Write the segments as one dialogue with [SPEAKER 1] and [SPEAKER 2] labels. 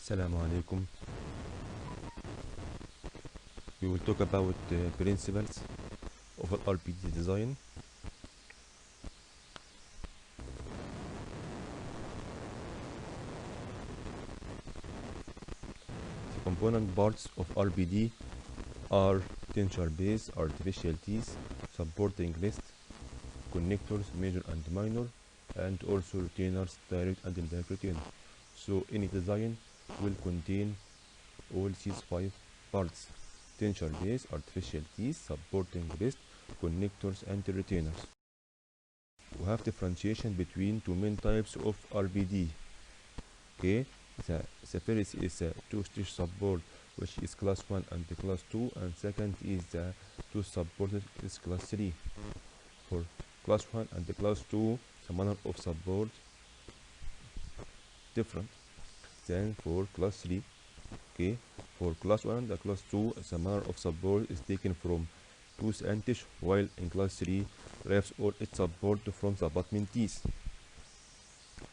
[SPEAKER 1] Assalamu alaikum. We will talk about principles of an RPD design. The component parts of RPD are tensor base, artificial teeth, supporting wrist, connectors, major and minor, and also retainers, direct and indirect retainer. So any design will contain all these 5 parts: tensor base, artificial teeth, supporting wrist, connectors, and retainers. We have differentiation between two main types of RPD. Okay, the first is a two-stage support, which is class 1 and class 2, and second is the two supported is class 3. For class 1 and class 2, the manner of support different than for class 3. Okay, for class 1 and class 2, the manner of support is taken from tooth and tissue, while in class 3 derives all its support from the abutment teeth.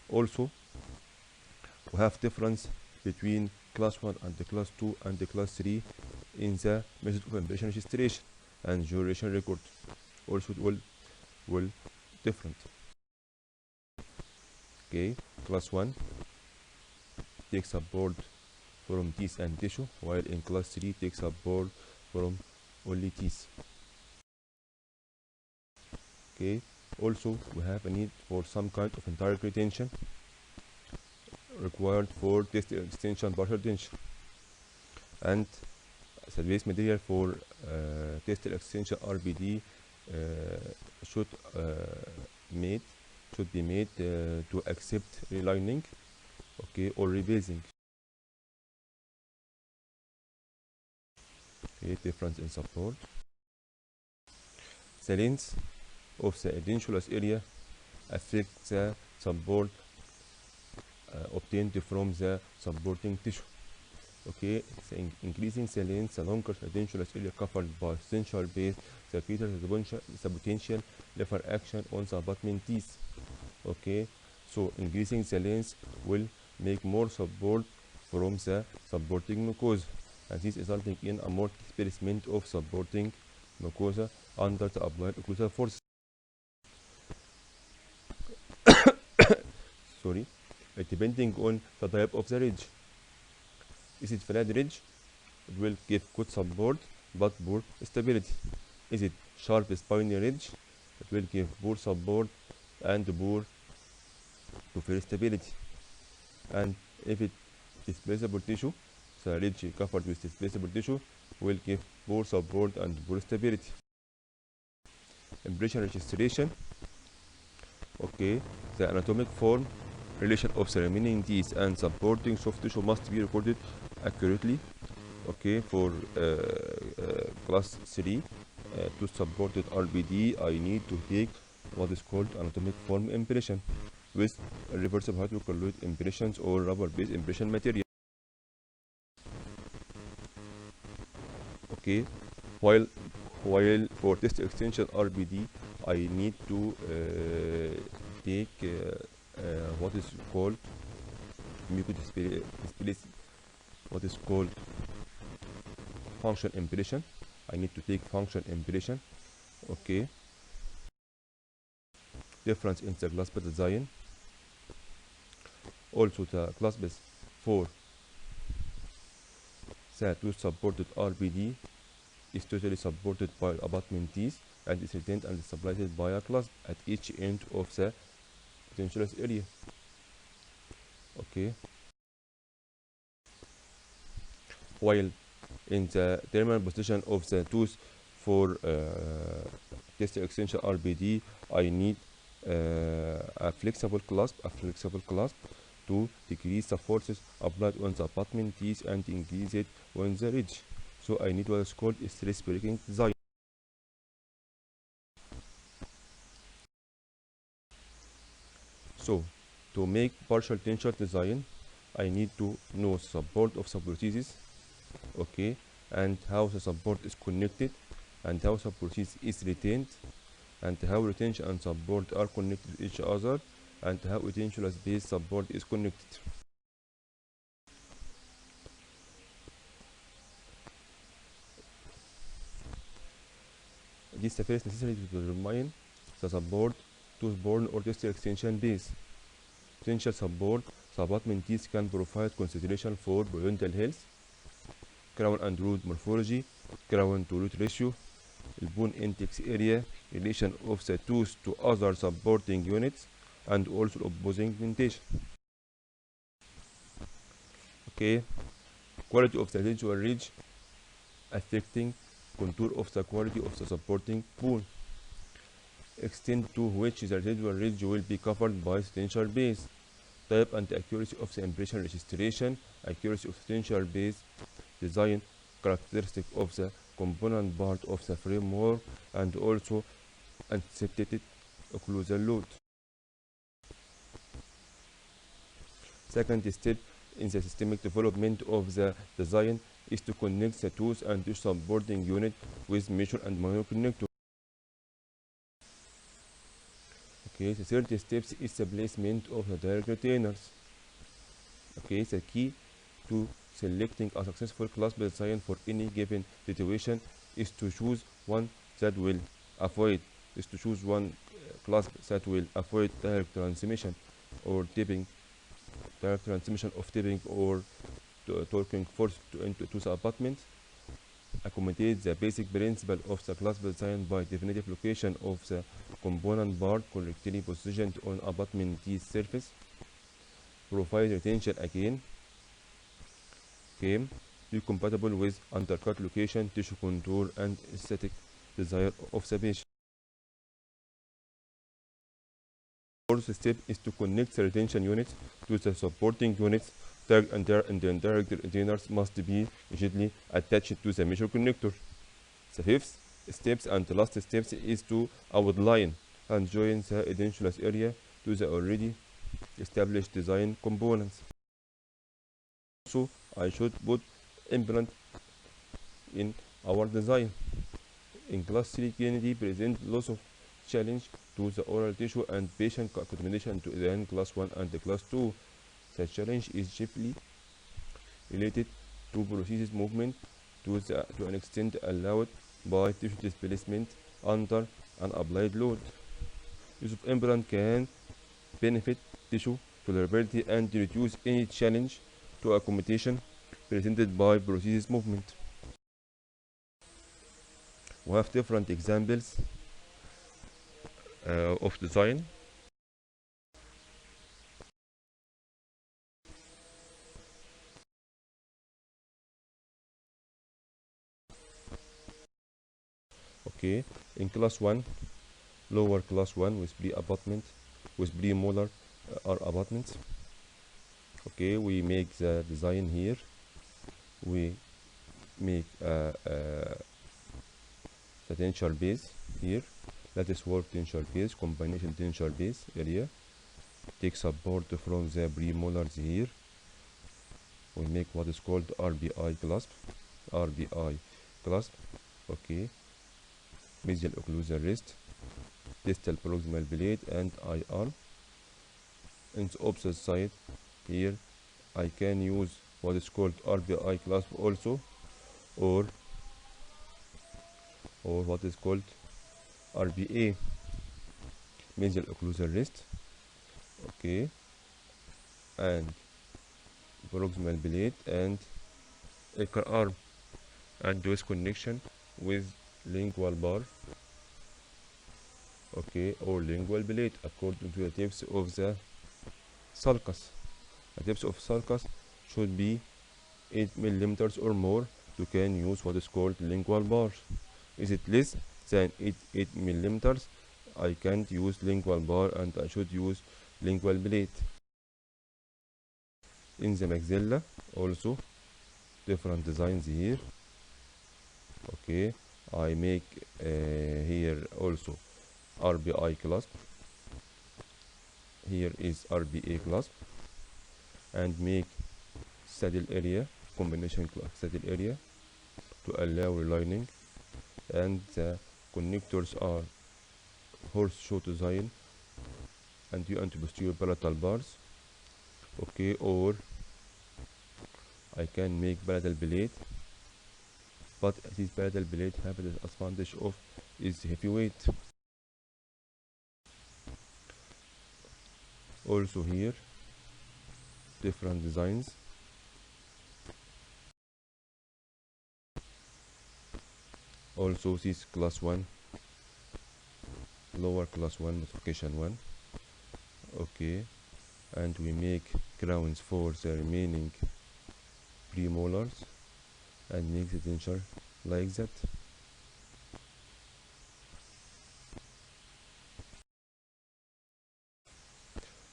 [SPEAKER 1] Also, we have difference between class 1 and class 2 and class 3 in the method of impression registration and duration record. Also, it will different. Okay, class 1 takes support from teeth and tissue, while in class 3 takes support from only teeth. Okay, also we have a need for some kind of indirect retention required for test extension partial retention, and the base material for test extension RPD should be made to accept relining, okay, or rebasing. Okay, difference in support. The length of the edentulous area affects the support obtained from the supporting tissue. Okay, increasing the length, the longer the edentulous area covered by tensor base, the greater the potential lever action on the abutment teeth. Okay, so increasing the length will make more support from the supporting mucosa, and this resulting in a more displacement of supporting mucosa under the applied occlusal force. Sorry, depending on the type of the ridge. Is it flat ridge? It will give good support but poor stability. Is it sharp spiny ridge? It will give poor support and poor to fair stability. And if it is displaceable tissue, the ridge covered with displaceable tissue will give poor support and poor stability. Impression registration. Okay, the anatomic form, relation of the remaining teeth and supporting soft tissue must be recorded accurately. Okay, for class 3 to supported RPD, I need to take what is called anatomic form impression with reversible hydrocolloid impressions or rubber-based impression material. Okay, while for test extension RPD, I need to take what is called what is called function impression. I need to take function impression. Okay, difference in the clasp design. Also, the clasp for the two supported RPD is totally supported by abutment teeth and is retained and stabilized by a clasp at each end of the edentulous area. Okay, while in the terminal position of the tooth for test extension RPD, I need a flexible clasp to decrease the forces applied on the abutment teeth and increase it on the ridge. So I need what is called a stress breaking design. So to make partial tensor design, I need to know support of subprosthesis, okay, and how the support is connected, and how subprosthesis is retained, and how retention and support are connected to each other, and how edentulous base support is connected. This is the first necessary to determine the support to born or test extension base. Potential support abutment teeth can provide consideration for periodontal health, crown and root morphology, crown to root ratio, bone index area, relation of the tooth to other supporting units, and also opposing dentation. Okay, quality of the residual ridge affecting contour of the quality of the supporting bone. Extent to which the residual ridge will be covered by potential base. Type and accuracy of the impression registration, accuracy of potential base, design characteristic of the component part of the framework, and also anticipated occlusal load. Second step in the systemic development of the design is to connect the tooth and the supporting unit with major and minor connectors. Okay, the third step is the placement of the direct retainers. Okay, the key to selecting a successful clasp design for any given situation is to choose one that will avoid clasp that will avoid direct transmission or tipping, direct transmission of tipping or torquing force into the abutment. Accommodate the basic principle of the clasp design by definitive location of the component part correctly positioned on abutment teeth surface. Provide retention again. Okay, be compatible with undercut location, tissue contour, and aesthetic desire of the patient. Fourth step is to connect the retention units to the supporting units. Direct and indirect retainers must be rigidly attached to the major connector. The fifth steps and the last steps is to outline and join the edentulous area to the already established design components. So I should put implant in our design. In class 3 Kennedy present loss of challenge to the oral tissue and patient accommodation to the class 1 and the class 2. The challenge is chiefly related to prosthesis movement to an extent allowed by tissue displacement under an applied load. Use of implant can benefit tissue tolerability and reduce any challenge to accommodation presented by prosthesis movement. We have different examples of design. Okay, in class 1, lower class 1 with pre-abutment, with pre-molar are abutments. Okay, we make the design here. We make the tensile base here. That is work tensile base, combination tensile base area. Take support from the premolars here. We make what is called RBI clasp. RBI clasp. Okay. Medial occlusal wrist, distal proximal blade, and I-arm. In the opposite side here, I can use what is called RBI clasp also, or what is called RBA, medial occlusal wrist. Okay, and proximal blade and anchor arm, and those connection with lingual bar. Okay, or lingual blade according to the tips of the sulcus. The tips of sulcus should be 8 millimeters or more to can use what is called lingual bar. Is it less than 8 millimeters? I can't use lingual bar and I should use lingual blade. In the maxilla also different designs here. Okay, I make here also RBI clasp. Here is RBA clasp, and make saddle area, combination saddle area to allow relining, and the connectors are horseshoe design and posterior palatal bars. Okay, or I can make palatal blade, but this palatal blade have the advantage of is heavyweight. Also here different designs. Also this class 1, lower class 1, modification 1. Okay, and we make crowns for the remaining premolars and make the denture like that.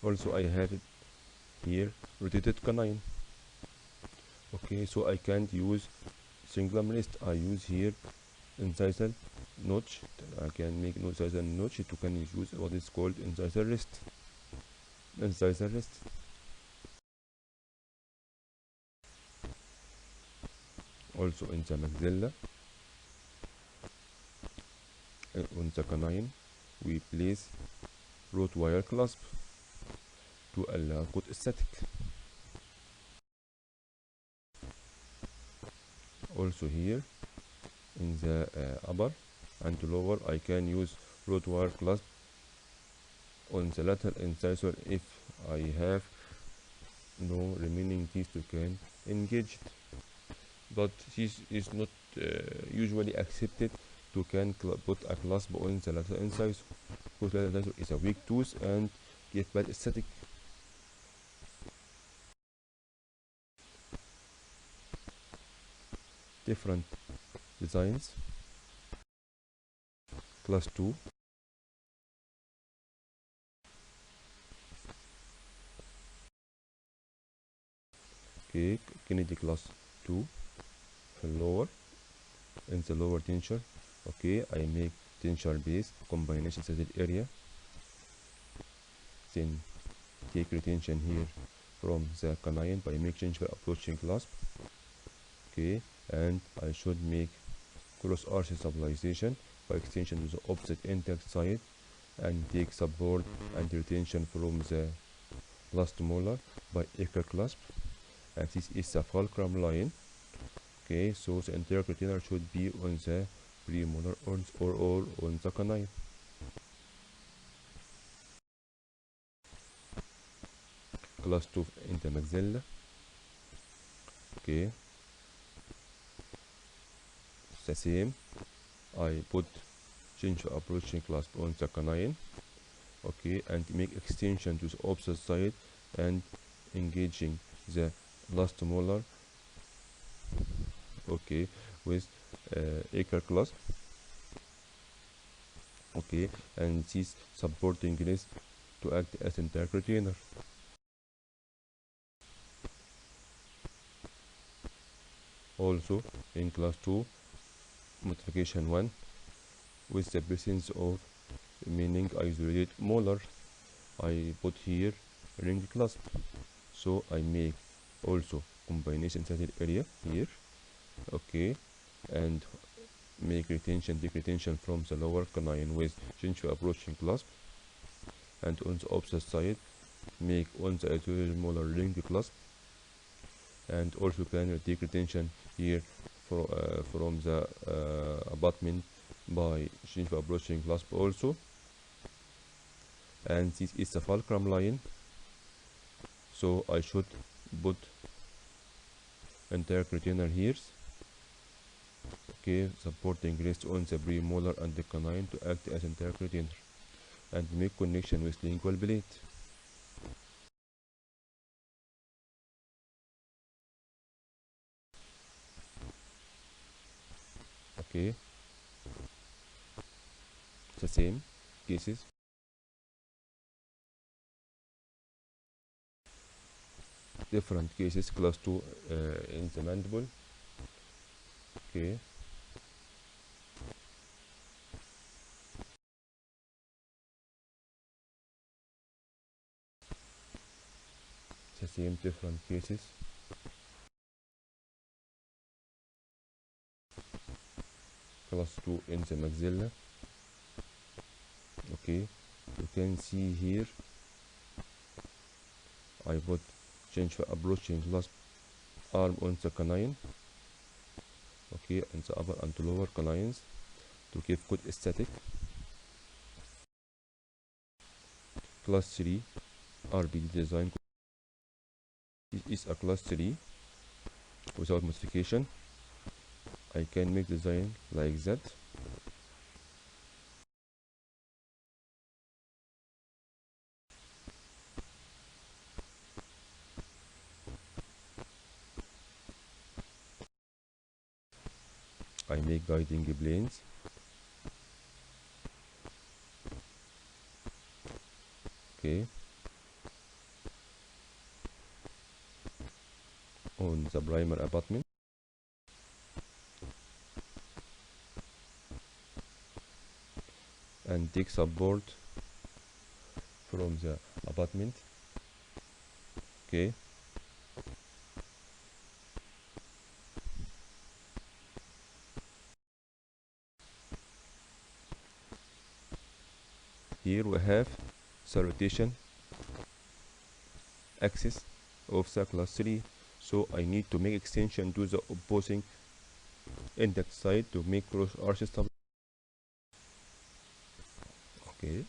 [SPEAKER 1] Also I have it here rotated canine. Okay, so I can't use single wrist. I use here incisal notch. I can make no incisal notch to can use what is called incisal wrist. Incisal wrist. Also in the maxilla, on the canine, we place root wire clasp to allow good aesthetic. Also here in the upper and lower, I can use root wire clasp on the lateral incisor if I have no remaining teeth to can engage it. But this is not usually accepted to can put a clasp on the lateral incisor, because lateral incisor is a weak tooth and give bad aesthetic. Different designs. Class 2. Okay, Kennedy class 2. Lower, in the lower denture. Okay, I make denture base combination setted area, then take retention here from the canine by making approaching clasp. Okay, and I should make cross arch stabilization by extension to the opposite intact side and take support and retention from the last molar by acre clasp, and this is the fulcrum line. Okay, so the entire retainer should be on the premolar or on the canine. Class 2 in the maxilla. Okay, the same. I put change approaching clasp on the canine. Okay, and make extension to the opposite side and engaging the last molar. Okay, with acre clasp. Okay, and this supporting this to act as entire retainer. Also in class 2 modification 1, with the presence of remaining isolated molar, I put here ring clasp, so I make also combination setted area here. Okay, and make retention, take retention from the lower canine with gingival approaching clasp, and on the opposite side make on the isolated molar ring clasp, and also can take retention here from the abutment by gingival approaching clasp also. And this is the fulcrum line, so I should put entire retainer here. Okay, supporting rest on the premolar and the canine to act as entire retainer and make connection with lingual plate. Okay, the same cases. Different cases, class 2 in the mandible. Okay, the same different cases. Class 2 in the maxilla. Okay, you can see here I put change for approaching clasp arm on the canine. Okay, and the upper and lower canines to keep code static. Class 3 RPD design is a class 3 without modification. I can make design like that. I make guiding planes. Okay. On the primer abutment. And take support from the abutment. Okay. Here we have the rotation axis of the class 3. So I need to make extension to the opposing index side to make cross arch stability. Okay.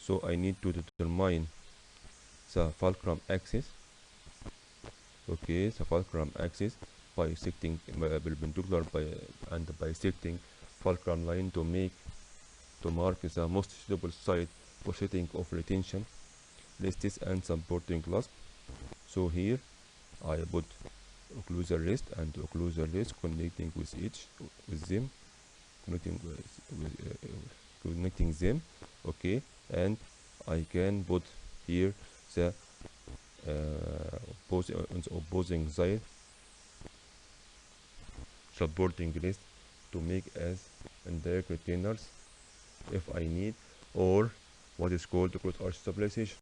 [SPEAKER 1] So I need to determine the fulcrum axis. Okay, the fulcrum axis by secting perpendicular and bisecting fulcrum line to mark the most suitable side for setting of retention rests and supporting clasp. So here I put occlusal rest and occlusal rest connecting with them, connecting them. Okay, and I can put here the on the opposing side supporting rest to make as indirect retainers if I need, or what is called cross arch stabilization.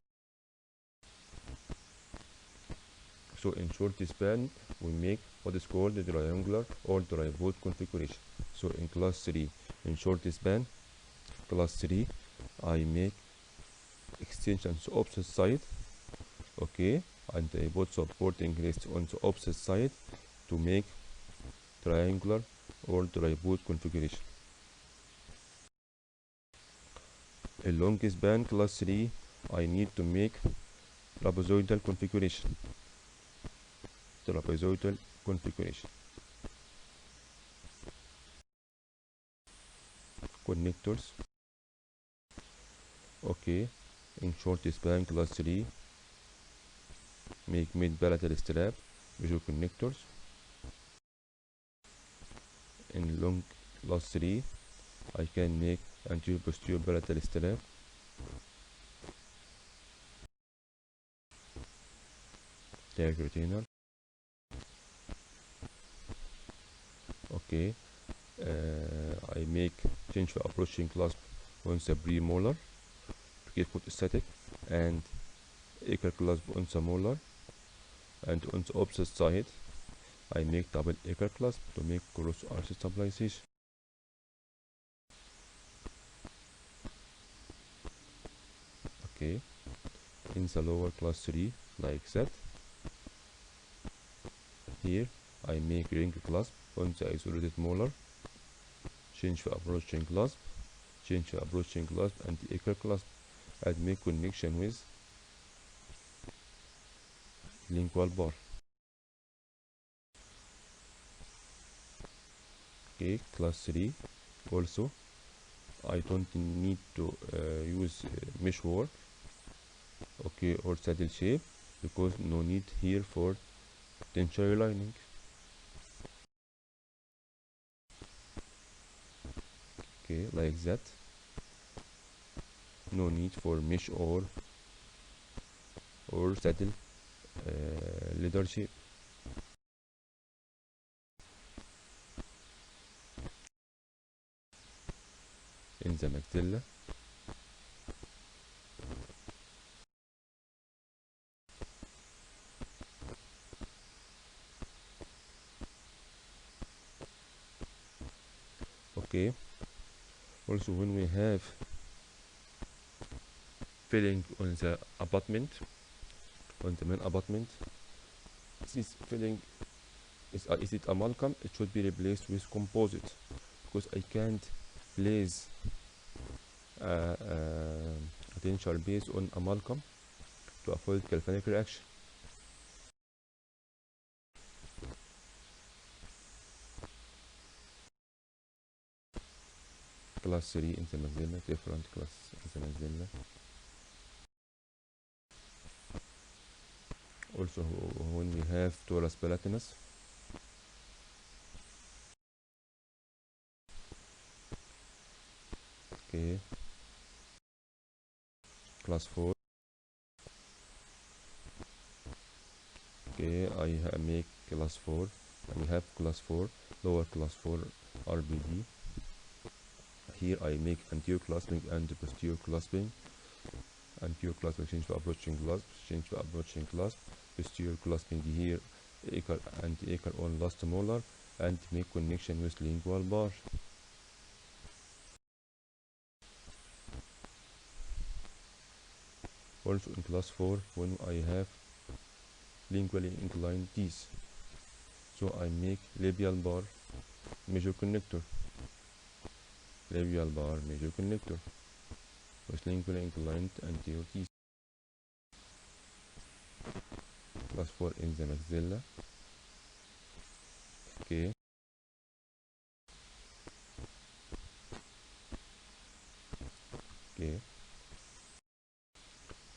[SPEAKER 1] So in short span we make what is called the triangular or tripod configuration. So in class 3, in short span class 3, I make extensions opposite side. Okay, and I put supporting rest on the opposite side to make triangular or tripod configuration. In long span class 3, I need to make trapezoidal configuration. Trapezoidal configuration. Connectors. Okay, in short span class 3, make mid-palatal strap visual connectors. In long class 3, I can make anterior posterior palatal strap. Tag retainer. Okay, I make change for approaching clasp on the premolar to keep foot static, and acre clasp on the molar, and on the opposite side I make double acre clasp to make cross arch stabilization. Okay, in the lower class 3 like that. Here I make ring clasp on the isolated molar, change for approaching clasp, change for approaching clasp and the acre clasp, and make connection with lingual bar. Okay, class 3 also I don't need to use mesh work, okay, or saddle shape, because no need here for tensile lining. Okay, like that. No need for mesh or saddle leather shape. In the maxilla. Okay, also when we have filling on the abutment, on the main abutment. This filling is it amalgam? It should be replaced with composite, because I can't place a tensile base on amalgam to avoid galvanic reaction. Class 3 in the maxilla, different class in the maxilla. Also, when we have torus palatinus, okay, class 4, okay, I make class 4, and we have class 4, lower class 4 RPD. Here I make anterior clasping and posterior clasping. Anterior clasping change to approaching clasp, change to approaching clasp, posterior clasping here, acre and acre on last molar, and make connection with lingual bar. Also in class 4, when I have lingually inclined teeth, so I make labial bar, major connector, labial bar, major connector, with lingually inclined anterior teeth. Class 4 in the maxilla, okay, okay.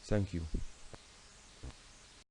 [SPEAKER 1] Thank you.